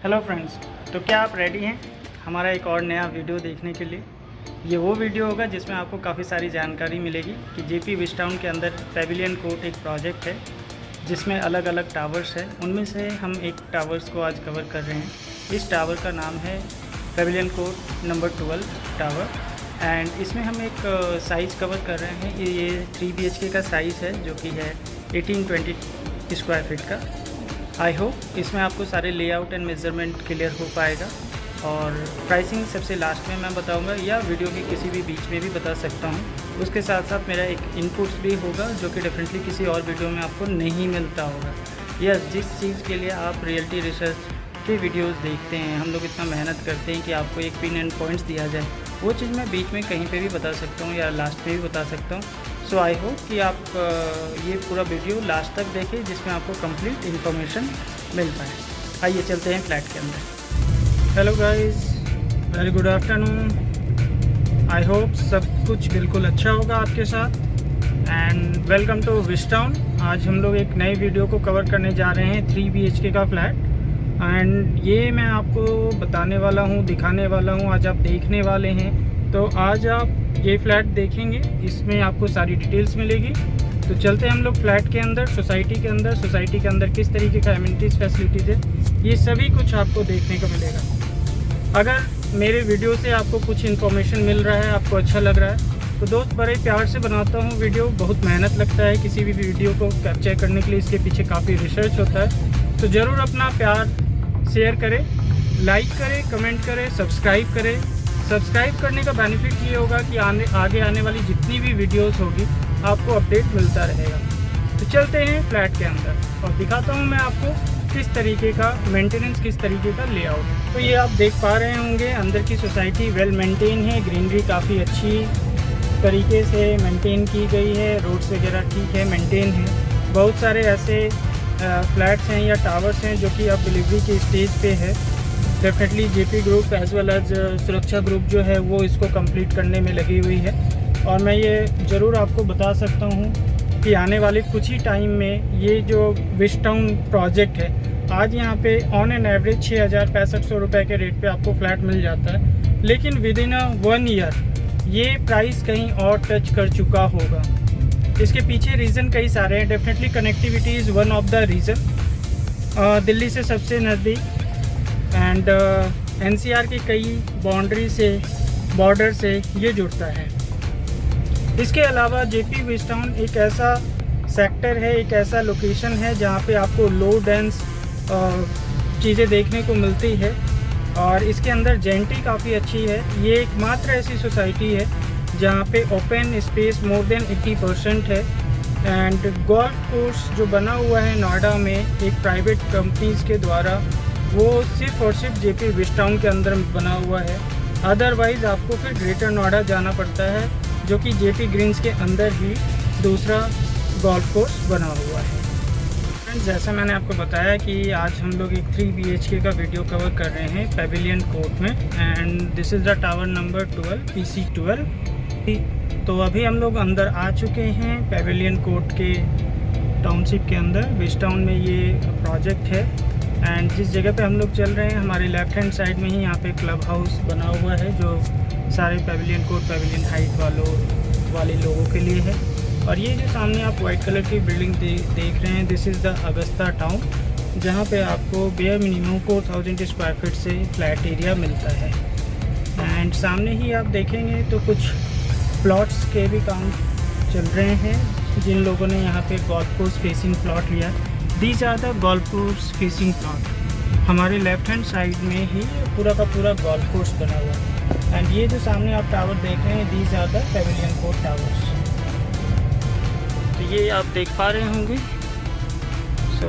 Hello friends, तो क्या आप रेडी हैं हमारा एक और नया वीडियो देखने के लिए। ये वो वीडियो होगा जिसमें आपको काफ़ी सारी जानकारी मिलेगी कि जेपी विस्टाउन के अंदर पेविलियन कोर्ट एक प्रोजेक्ट है जिसमें अलग अलग टावर्स है। उनमें से हम एक टावर्स को आज कवर कर रहे हैं। इस टावर का नाम है Pavilion court number 12 tower and इसमें हम एक साइज़ कवर कर रहे हैं। ये 3 BHK का साइज़ है जो कि है 1820 स्क्वायर फीट का। आई होप इसमें आपको सारे लेआउट एंड मेज़रमेंट क्लियर हो पाएगा और प्राइसिंग सबसे लास्ट में मैं बताऊंगा या वीडियो के किसी भी बीच में भी बता सकता हूं। उसके साथ साथ मेरा एक इनपुट्स भी होगा जो कि डेफिनेटली किसी और वीडियो में आपको नहीं मिलता होगा। यस, जिस चीज़ के लिए आप रियलिटी रिसर्च के वीडियोस देखते हैं, हम लोग इतना मेहनत करते हैं कि आपको एक पिन एंड पॉइंट्स दिया जाए, वो चीज़ मैं बीच में कहीं पे भी बता सकता हूँ या लास्ट में भी बता सकता हूँ। सो आई होप कि आप ये पूरा वीडियो लास्ट तक देखें जिसमें आपको कंप्लीट इन्फॉर्मेशन मिल पाए। आइए चलते हैं फ्लैट के अंदर। Hello guys, very good afternoon. I hope सब कुछ बिल्कुल अच्छा होगा आपके साथ एंड वेलकम टू विस्टाउन। आज हम लोग एक नए वीडियो को कवर करने जा रहे हैं 3 BHK का फ्लैट एंड ये मैं आपको बताने वाला हूँ, दिखाने वाला हूँ, आज आप देखने वाले हैं। तो आज आप ये फ्लैट देखेंगे, इसमें आपको सारी डिटेल्स मिलेगी। तो चलते हैं हम लोग फ्लैट के अंदर, सोसाइटी के अंदर। सोसाइटी के अंदर किस तरीके का एमिनिटीज़ फैसिलिटीज़ है, ये सभी कुछ आपको देखने को मिलेगा। अगर मेरे वीडियो से आपको कुछ इन्फॉर्मेशन मिल रहा है, आपको अच्छा लग रहा है, तो दोस्त बड़े प्यार से बनाता हूँ वीडियो। बहुत मेहनत लगता है किसी भी वीडियो को कैप्चर करने के लिए, इसके पीछे काफ़ी रिसर्च होता है। तो ज़रूर अपना प्यार शेयर करें, लाइक करें, कमेंट करें, सब्सक्राइब करें। सब्सक्राइब करने का बेनिफिट ये होगा कि आगे आने वाली जितनी भी वीडियोस होगी आपको अपडेट मिलता रहेगा। तो चलते हैं फ्लैट के अंदर और दिखाता हूँ मैं आपको किस तरीके का मेंटेनेंस, किस तरीके का लेआउट। तो ये आप देख पा रहे होंगे अंदर की सोसाइटी वेल मेंटेन है, ग्रीनरी काफ़ी अच्छी तरीके से मेंटेन की गई है, रोड्स वगैरह ठीक है, मेंटेन है। बहुत सारे ऐसे फ्लैट्स हैं या टावर्स हैं जो कि अब डिलीवरी के स्टेज पे है। Definitely JP group as well as Suraksha group जो है वो इसको कंप्लीट करने में लगी हुई है और मैं ये ज़रूर आपको बता सकता हूँ कि आने वाले कुछ ही टाइम में ये जो विस्टाउन प्रोजेक्ट है, आज यहाँ पे ऑन एन एवरेज 6,6500 रुपये के रेट पे आपको फ्लैट मिल जाता है, लेकिन विद इन 1 ईयर ये प्राइस कहीं और टच कर चुका होगा। इसके पीछे रीज़न कई सारे हैं। Definitely connectivity is one of the reason. Delhi से सबसे नज़दीक एंड NCR की कई बाउंड्री से, बॉर्डर से ये जुड़ता है। इसके अलावा जेपी विस्टाउन एक ऐसा सेक्टर है, एक ऐसा लोकेशन है जहाँ पे आपको लो डेंस चीज़ें देखने को मिलती है और इसके अंदर जेंटी काफ़ी अच्छी है। ये एकमात्र ऐसी सोसाइटी है जहाँ पे ओपन स्पेस मोर देन 80% है एंड गोल्फ कोर्स जो बना हुआ है नोएडा में एक प्राइवेट कंपनीज़ के द्वारा, वो सिर्फ और सिर्फ जेपी विस्टाउन के अंदर बना हुआ है। अदरवाइज़ आपको फिर ग्रेटर नोएडा जाना पड़ता है जो कि जेपी ग्रीन्स के अंदर ही दूसरा गोल्फ कोर्स बना हुआ है। फ्रेंड्स, जैसा मैंने आपको बताया कि आज हम लोग एक 3 BHK का वीडियो कवर कर रहे हैं पेविलियन कोर्ट में and this is the tower number 12 PC12। तो अभी हम लोग अंदर आ चुके हैं पेविलियन कोर्ट के टाउनशिप के अंदर। विस्टाउन में ये प्रोजेक्ट है एंड जिस जगह पे हम लोग चल रहे हैं, हमारे लेफ्ट हैंड साइड में ही यहाँ पे क्लब हाउस बना हुआ है जो सारे पेविलियन कोर्ट, पेविलियन हाइट वाले लोगों के लिए है। और ये जो सामने आप वाइट कलर की बिल्डिंग देख रहे हैं, this is the Augusta town, जहाँ पे आपको बेयर मिनिमम 4000 स्क्वायर फीट से फ्लैट एरिया मिलता है। एंड सामने ही आप देखेंगे तो कुछ प्लॉट्स के भी काम चल रहे हैं जिन लोगों ने यहाँ पे गोल्फ कोर्स फेसिंग प्लॉट लिया। These are the golf course facing plot. हमारे लेफ्ट हैंड साइड में ही पूरा का पूरा गोल्फ कोर्स बना हुआ है एंड ये जो सामने आप टावर देख रहे हैं, these are the pavilion court towers. तो ये आप देख पा रहे होंगे। सो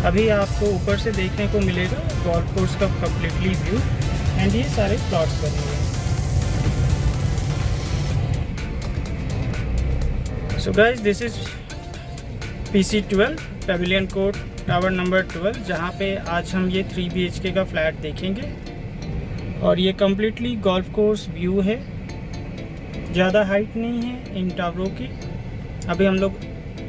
अभी आपको ऊपर से देखने को मिलेगा गोल्फ कोर्स का कम्प्लीटली व्यू एंड ये सारे प्लॉट्स बने हुए हैं। So guys, this is PC12 Pavilion court tower number 12, जहाँ पे आज हम ये 3 BHK का फ्लैट देखेंगे और ये कम्प्लीटली गोल्फ कोर्स व्यू है। ज़्यादा हाइट नहीं है इन टावरों की। अभी हम लोग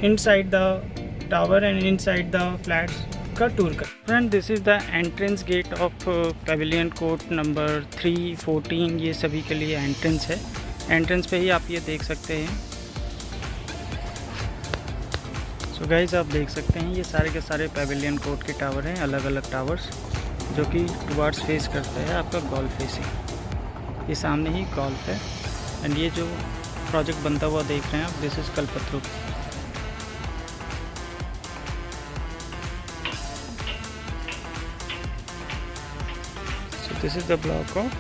inside the tower and inside the flats का टूर कर। Friend, this is the entrance gate of pavilion court number 314। ये सभी के लिए एंट्रेंस है। एंट्रेंस पे ही आप ये देख सकते हैं। सो गाइस, आप देख सकते हैं ये सारे के सारे पेविलियन कोर्ट के टावर हैं, अलग अलग टावर्स, जो कि टुवार्ड्स फेस करते हैं आपका गोल्फ फेसिंग। ये सामने ही गोल्फ है। एंड ये जो प्रोजेक्ट बनता हुआ देख रहे हैं आप, this is Kalpataru. This is the block of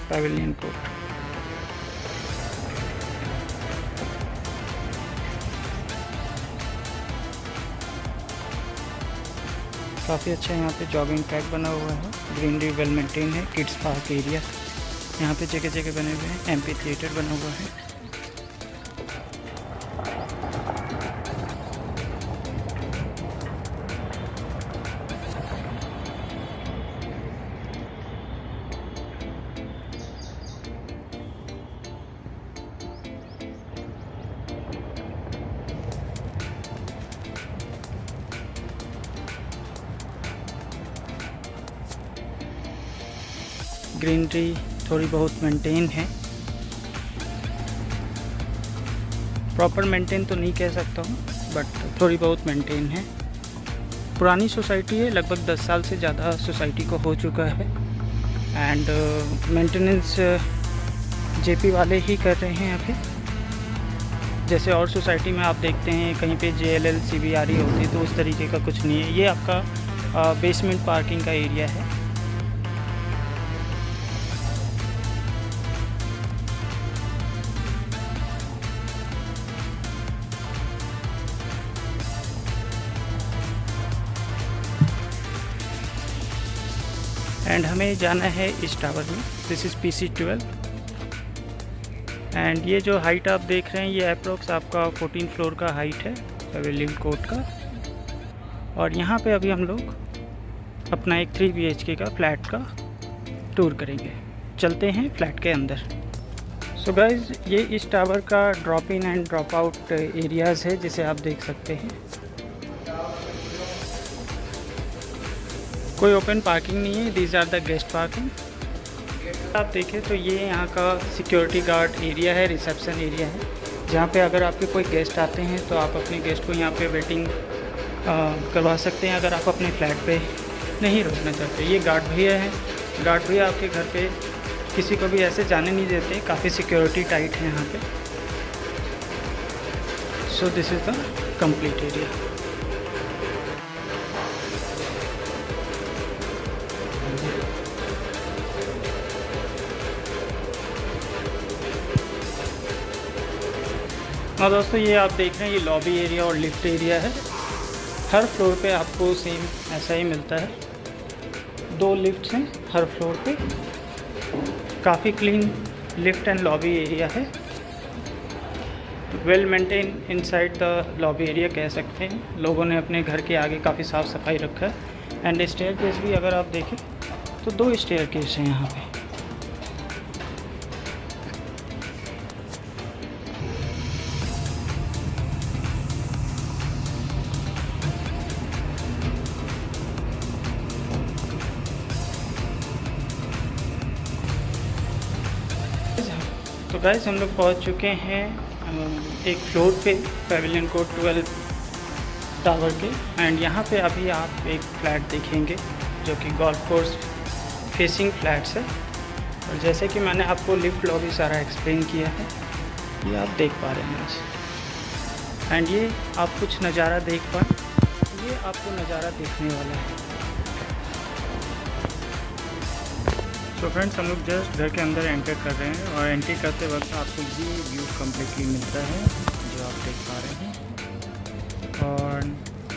Pavilion Court. काफ़ी अच्छा यहाँ पे जॉगिंग ट्रैक बना हुआ है, ग्रीनरी वेल मेंटेन है, किड्स पार्क एरिया यहाँ पे जगह जगह बने हुए हैं, एम्पी थिएटर बना हुआ है। ग्रीनरी थोड़ी बहुत मेंटेन है, प्रॉपर मेंटेन तो नहीं कह सकता हूँ, बट थोड़ी बहुत मेंटेन है। पुरानी सोसाइटी है, लगभग 10 साल से ज़्यादा सोसाइटी को हो चुका है। एंड मेंटेनेंस जेपी वाले ही कर रहे हैं अभी। जैसे और सोसाइटी में आप देखते हैं कहीं पे JLL CBRE होती है, तो उस तरीके का कुछ नहीं है। ये आपका बेसमेंट पार्किंग का एरिया है। एंड हमें जाना है इस टावर में। This is PC12। एंड ये जो हाइट आप देख रहे हैं, ये अप्रोक्स आपका 14 फ्लोर का हाइट है पेविलियन कोर्ट का। और यहाँ पे अभी हम लोग अपना एक 3 BHK का फ्लैट का टूर करेंगे। चलते हैं फ्लैट के अंदर। सो गाइज, ये इस टावर का drop in and drop out areas है, जिसे आप देख सकते हैं। कोई ओपन पार्किंग नहीं है, these are the guest parking. आप देखें तो ये यहाँ का सिक्योरिटी गार्ड एरिया है, रिसेप्शन एरिया है, जहाँ पे अगर आपके कोई गेस्ट आते हैं तो आप अपने गेस्ट को यहाँ पे वेटिंग करवा सकते हैं, अगर आप अपने फ्लैट पे नहीं रुकना चाहते। ये गार्ड भैया हैं, गार्ड भैया आपके घर पे किसी को भी ऐसे जाने नहीं देते, काफ़ी सिक्योरिटी टाइट है यहाँ पे। So this is the complete area. हाँ दोस्तों, ये आप देख रहे हैं, ये लॉबी एरिया और लिफ्ट एरिया है। हर फ्लोर पे आपको सेम ऐसा ही मिलता है। 2 लिफ्ट्स हैं हर फ्लोर पे। काफ़ी clean lift and lobby area है। Well maintain inside the lobby area कह सकते हैं। लोगों ने अपने घर के आगे काफ़ी साफ़ सफाई रखा है। एंड स्टेयर केस भी अगर आप देखें तो 2 स्टेयर केस हैं यहाँ पे। तो गाइस, हम लोग पहुंच चुके हैं एक फ्लोर पे पेविलियन कोर्ट 12 टावर के। एंड यहाँ पे अभी आप एक फ़्लैट देखेंगे जो कि गोल्फ कोर्स फेसिंग फ्लैट्स है। और जैसे कि मैंने आपको लिफ्ट लॉबी सारा एक्सप्लेन किया है, ये आप देख पा रहे हैं बस। एंड ये आप कुछ नज़ारा देख पाए, ये आपको नज़ारा देखने वाला है। तो फ्रेंड्स, हम लोग जस्ट घर के अंदर एंटर कर रहे हैं और एंट्री करते वक्त आपको ये व्यू कम्प्लीटली मिलता है जो आप देख पा रहे हैं। और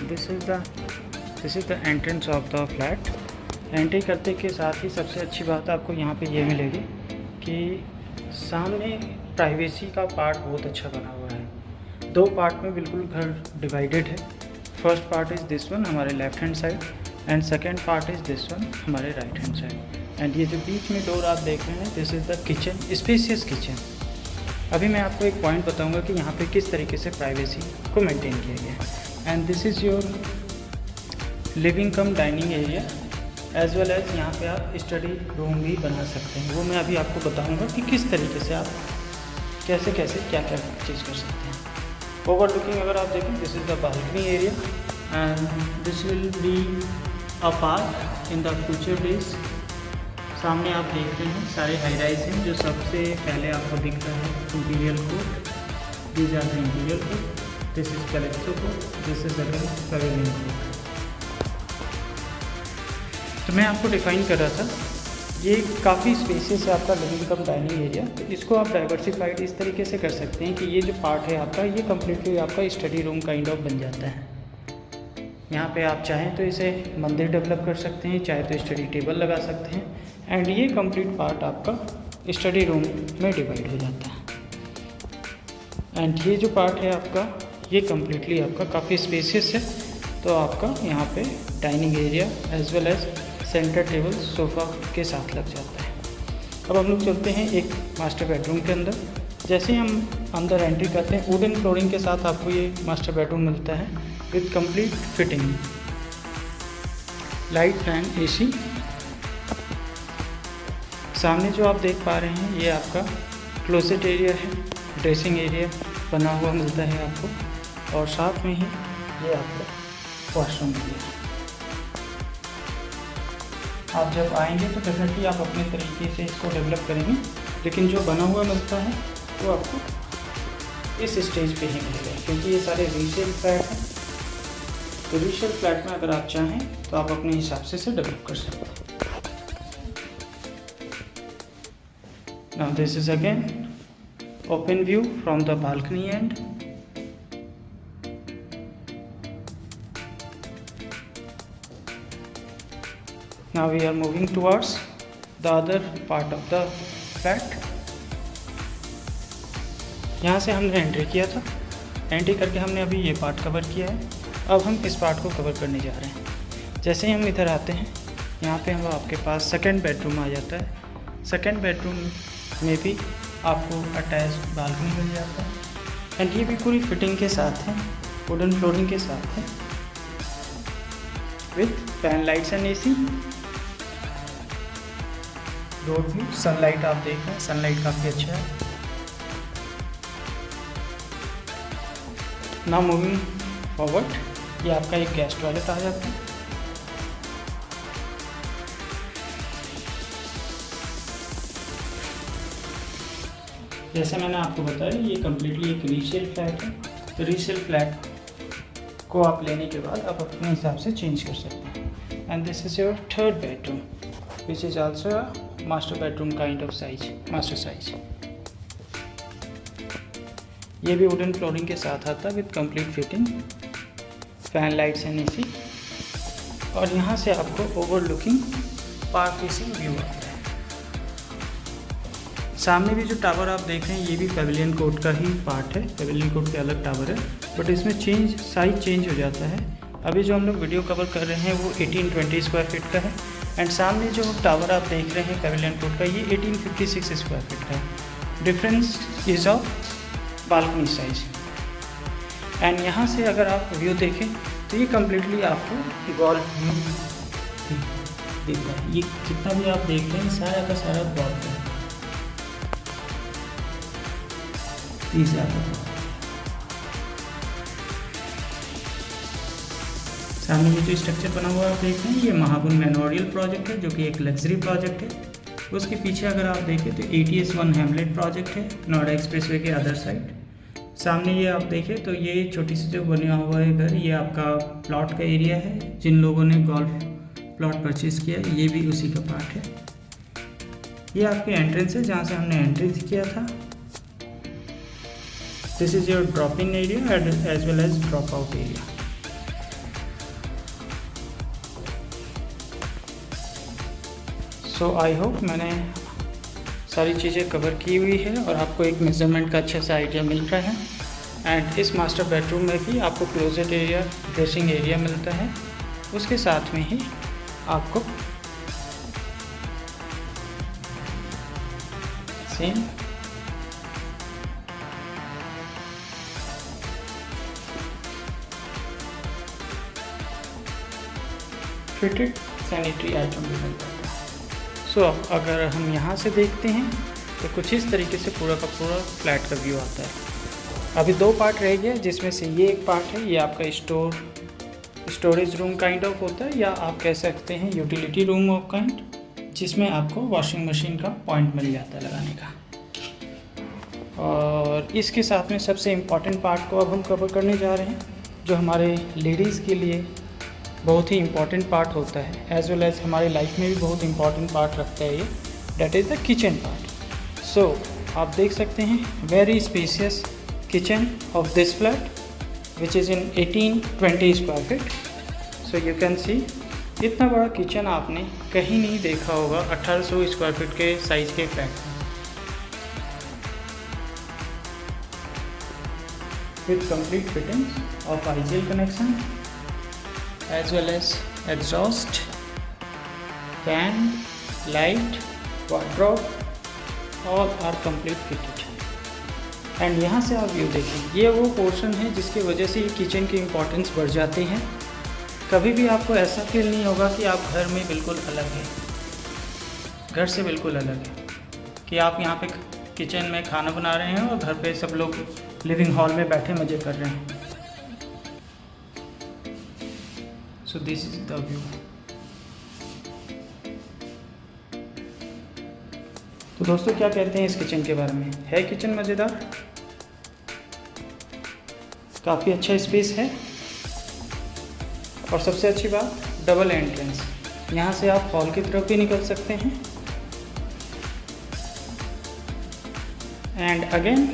this is the entrance of the flat. Entry करते के साथ ही सबसे अच्छी बात आपको यहाँ पे ये मिलेगी कि सामने प्राइवेसी का पार्ट बहुत अच्छा बना हुआ है। 2 पार्ट में बिल्कुल घर डिवाइडेड है। First part is this one, हमारे left hand side, and second part is this one, हमारे राइट हैंड साइड। एंड ये जो बीच में डोर आप देख रहे हैं, this is the kitchen, spacious kitchen. अभी मैं आपको एक पॉइंट बताऊंगा कि यहाँ पे किस तरीके से प्राइवेसी को मेंटेन किया गया है। And this is your living cum dining area as well as यहाँ पे आप स्टडी रूम भी बना सकते हैं। वो मैं अभी आपको बताऊँगा कि किस तरीके से आप कैसे कैसे क्या क्या चीज़ कर सकते हैं। ओवर लुकिंग अगर आप देखें, this is the balcony area and this will be a park in the future days. सामने आप देख रहे हैं सारे हाई राइज हैं। जो सबसे पहले आपको दिख रहा है Imperial Court, these are the Imperial Court, this is Calexo Court, this is again Pavilion Court. तो मैं आपको डिफाइन कर रहा था, ये काफ़ी स्पेसियस है आपका लिविंग कम डाइनिंग एरिया। तो इसको आप डाइवर्सिफाइड इस तरीके से कर सकते हैं कि ये जो पार्ट है आपका, ये कम्प्लीटली आपका स्टडी रूम काइंड ऑफ बन जाता है। यहाँ पे आप चाहें तो इसे मंदिर डेवलप कर सकते हैं, चाहे तो स्टडी टेबल लगा सकते हैं, एंड ये कंप्लीट पार्ट आपका स्टडी रूम में डिवाइड हो जाता है। एंड ये जो पार्ट है आपका, ये कम्प्लीटली आपका काफ़ी स्पेसियस है। तो आपका यहाँ पे dining area as well as centre table sofa के साथ लग जाता है। अब हम लोग चलते हैं एक मास्टर बेडरूम के अंदर। जैसे ही हम अंदर एंट्री करते हैं, वुडन फ्लोरिंग के साथ आपको ये मास्टर बेडरूम मिलता है with complete fitting, light, fan, AC. सामने जो आप देख पा रहे हैं ये आपका क्लोजेट एरिया है, ड्रेसिंग एरिया बना हुआ मिलता है आपको, और साथ में ही ये आपका वॉशरूम एरिया। आप जब आएंगे तो डेफिनेटली आप अपने तरीके से इसको डेवलप करेंगे, लेकिन जो बना हुआ मिलता है वो आपको इस स्टेज पे ही मिलेगा, क्योंकि ये सारे रीसेल फ्लैट हैं। तो रीसेल फ्लैट में अगर आप चाहें तो आप अपने हिसाब से इसे डेवलप कर सकते हैं। Now this is again open view from the balcony end. Now we are moving towards the other part of the flat. यहाँ से हमने एंट्री किया था, एंट्री करके हमने अभी ये पार्ट कवर किया है। अब हम इस पार्ट को कवर करने जा रहे हैं। जैसे ही हम इधर आते हैं, यहाँ पे हम आपके पास सेकंड बेडरूम आ जाता है। सेकंड बेडरूम में भी आपको अटैच बालकनी मिल जाता है, एंड ये भी पूरी फिटिंग के साथ है, वुडन फ्लोरिंग के साथ है, with fan, lights and AC. Road view, sunlight आप देख रहे हैं, सनलाइट काफ़ी अच्छा है। नाउ मूविंग फॉरवर्ड, ये आपका एक गेस्ट टॉयलेट आ जाता है। जैसे मैंने आपको बताया, ये कम्प्लीटली एक रीसेल फ्लैट है। तो रीसेल फ्लैट को आप लेने के बाद आप अपने हिसाब से चेंज कर सकते हैं। And this is your third bedroom which is also a master bedroom kind of size, master size. ये भी वुडन फ्लोरिंग के साथ आता है with complete fitting, fan, lights and AC. और यहाँ से आपको ओवरलुकिंग पार्क फेसिंग व्यू आता है। सामने भी जो टावर आप देख रहे हैं, ये भी पेविलियन कोर्ट का ही पार्ट है। पेविलियन कोर्ट के अलग टावर है, बट इसमें साइज चेंज हो जाता है। अभी जो हम लोग वीडियो कवर कर रहे हैं वो 1820 स्क्वायर फीट का है, एंड सामने जो टावर आप देख रहे हैं पेविलियन कोर्ट का, ये 1856 स्क्वायर फीट का है। Difference is of balcony size. And यहाँ से अगर आप व्यू देखें तो ये कम्प्लीटली आपको गोल्फ व्यू देता है। ये जितना भी आप देख रहे हैं सारा का सारा गोल्फ है। सामने ये जो स्ट्रक्चर बना हुआ आप देख रहे हैं, ये महागुन मेमोरियल प्रोजेक्ट है, जो कि एक लग्जरी प्रोजेक्ट है। उसके पीछे अगर आप देखें तो ATS 1 हैमलेट प्रोजेक्ट है, नोएडा एक्सप्रेसवे के अदर साइड। सामने ये आप देखें तो ये छोटी सी जो बना हुआ है घर, ये आपका प्लॉट का एरिया है। जिन लोगों ने गोल्फ प्लॉट परचेज़ किया, ये भी उसी का पार्ट है। ये आपकी एंट्रेंस है जहाँ से हमने एंट्री किया था। This is your drop in area as well as drop out area. So I hope मैंने सारी चीज़ें कवर की हुई है और आपको एक मेजरमेंट का अच्छा सा आइडिया मिल रहा है। एंड इस मास्टर बेडरूम में भी आपको क्लोजेट एरिया, ड्रेसिंग एरिया मिलता है। उसके साथ में ही आपको सेम फिटेड सैनिटरी आइटम भी मिल जाता है। सो अगर हम यहाँ से देखते हैं तो कुछ इस तरीके से पूरा का पूरा फ्लैट का व्यू आता है। अभी 2 पार्ट रह गया, जिसमें से ये एक पार्ट है, ये आपका स्टोरेज रूम काइंड ऑफ होता है, या आप कह सकते हैं यूटिलिटी रूम ऑफ काइंड, जिसमें आपको वॉशिंग मशीन का पॉइंट मिल जाता है लगाने का। और इसके साथ में सबसे इम्पॉर्टेंट पार्ट को अब हम कवर करने जा रहे हैं, जो हमारे लेडीज़ के लिए बहुत ही इम्पॉर्टेंट पार्ट होता है, एज वेल एज हमारी लाइफ में भी बहुत इम्पॉर्टेंट पार्ट रखता है ये, that is the kitchen part. So आप देख सकते हैं very spacious kitchen of this flat which is in 1820 square feet. So you can see इतना बड़ा किचन आपने कहीं नहीं देखा होगा 1800 स्क्वायर फीट के साइज़ के फ्लैट में। With complete fittings of IGL connection as well as exhaust, fan, light, wardrobe, all are complete fitted. And यहाँ से आप व्यू देखें, ये वो पोर्शन है जिसकी वजह से ये किचन की इम्पोर्टेंस बढ़ जाती है। कभी भी आपको ऐसा फील नहीं होगा कि आप घर में बिल्कुल अलग हैं, घर से बिल्कुल अलग है, कि आप यहाँ पे किचन में खाना बना रहे हैं और घर पे सब लोग लिविंग हॉल में बैठे मज़े कर रहे हैं। So this is the view. तो दोस्तों क्या कहते हैं इस किचन के बारे में? है किचन मज़ेदार, काफ़ी अच्छा स्पेस है, और सबसे अच्छी बात डबल एंट्रेंस, यहाँ से आप हॉल की तरफ भी निकल सकते हैं एंड अगेन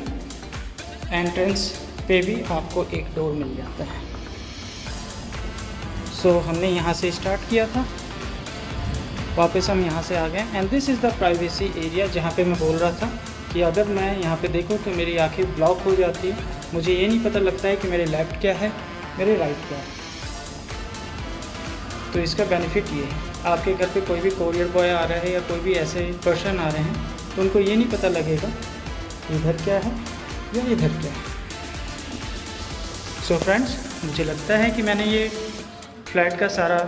एंट्रेंस पे भी आपको एक डोर मिल जाता है। सो हमने यहाँ से स्टार्ट किया था, वापस हम यहाँ से आ गए and this is the privacy area, जहाँ पे मैं बोल रहा था कि अगर मैं यहाँ पे देखूँ तो मेरी आंखें ब्लॉक हो जाती है, मुझे ये नहीं पता लगता है कि मेरे लेफ़्ट क्या है, मेरे राइट क्या है। तो इसका बेनिफिट ये है, आपके घर पे कोई भी कोरियर बॉय आ रहा है या कोई भी ऐसे पर्सन आ रहे हैं तो उनको ये नहीं पता लगेगा इधर क्या है या इधर क्या है। सो फ्रेंड्स, मुझे लगता है कि मैंने ये फ्लैट का सारा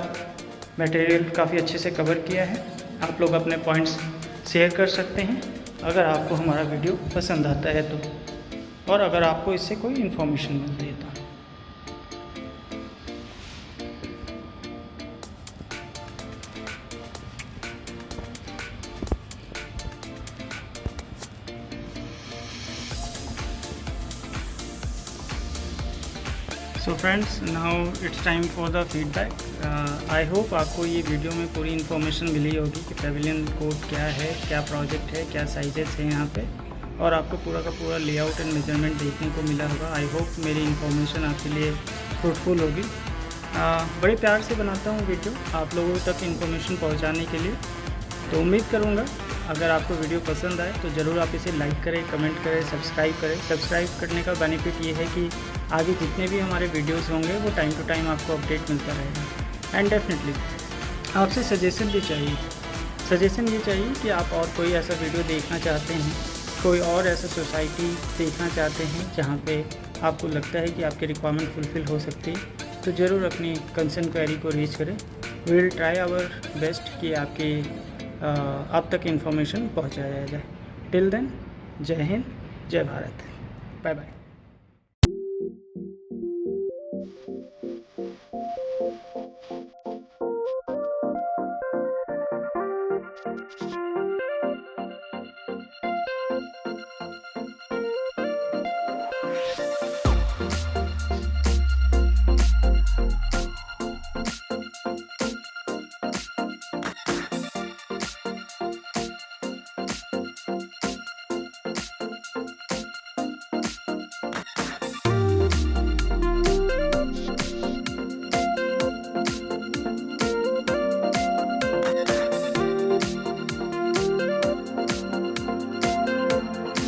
मटेरियल काफ़ी अच्छे से कवर किया है। आप लोग अपने पॉइंट्स शेयर कर सकते हैं अगर आपको हमारा वीडियो पसंद आता है तो, और अगर आपको इससे कोई इन्फॉर्मेशन मिलती है तो। So friends, now it's time for the feedback. I hope आपको ये वीडियो में पूरी इन्फॉर्मेशन मिली होगी कि पेविलियन कोर्ट क्या है, क्या प्रोजेक्ट है, क्या साइजेस हैं यहाँ पे, और आपको पूरा का पूरा लेआउट एंड मेजरमेंट देखने को मिला होगा। आई होप मेरी इन्फॉर्मेशन आपके लिए फ्रूटफुल होगी। बड़े प्यार से बनाता हूँ वीडियो आप लोगों तक इन्फॉर्मेशन पहुँचाने के लिए, तो उम्मीद करूँगा अगर आपको वीडियो पसंद आए तो ज़रूर आप इसे लाइक करें, कमेंट करें, सब्सक्राइब करें। सब्सक्राइब करने का बेनिफिट ये है कि आगे जितने भी हमारे वीडियोस होंगे वो टाइम टू टाइम आपको अपडेट मिलता रहेगा। एंड डेफिनेटली आपसे सजेशन भी चाहिए। सजेशन ये चाहिए कि आप और कोई ऐसा वीडियो देखना चाहते हैं, कोई और ऐसा सोसाइटी देखना चाहते हैं जहाँ पे आपको लगता है कि आपकी रिक्वायरमेंट फुलफ़िल हो सकती है, तो ज़रूर अपनी कंसर्न क्वेरी को रीच करें। We will try our best कि आपकी आप तक इन्फॉर्मेशन पहुँचाया जाए। टिल देन, जय हिंद, जय भारत, बाय बाय।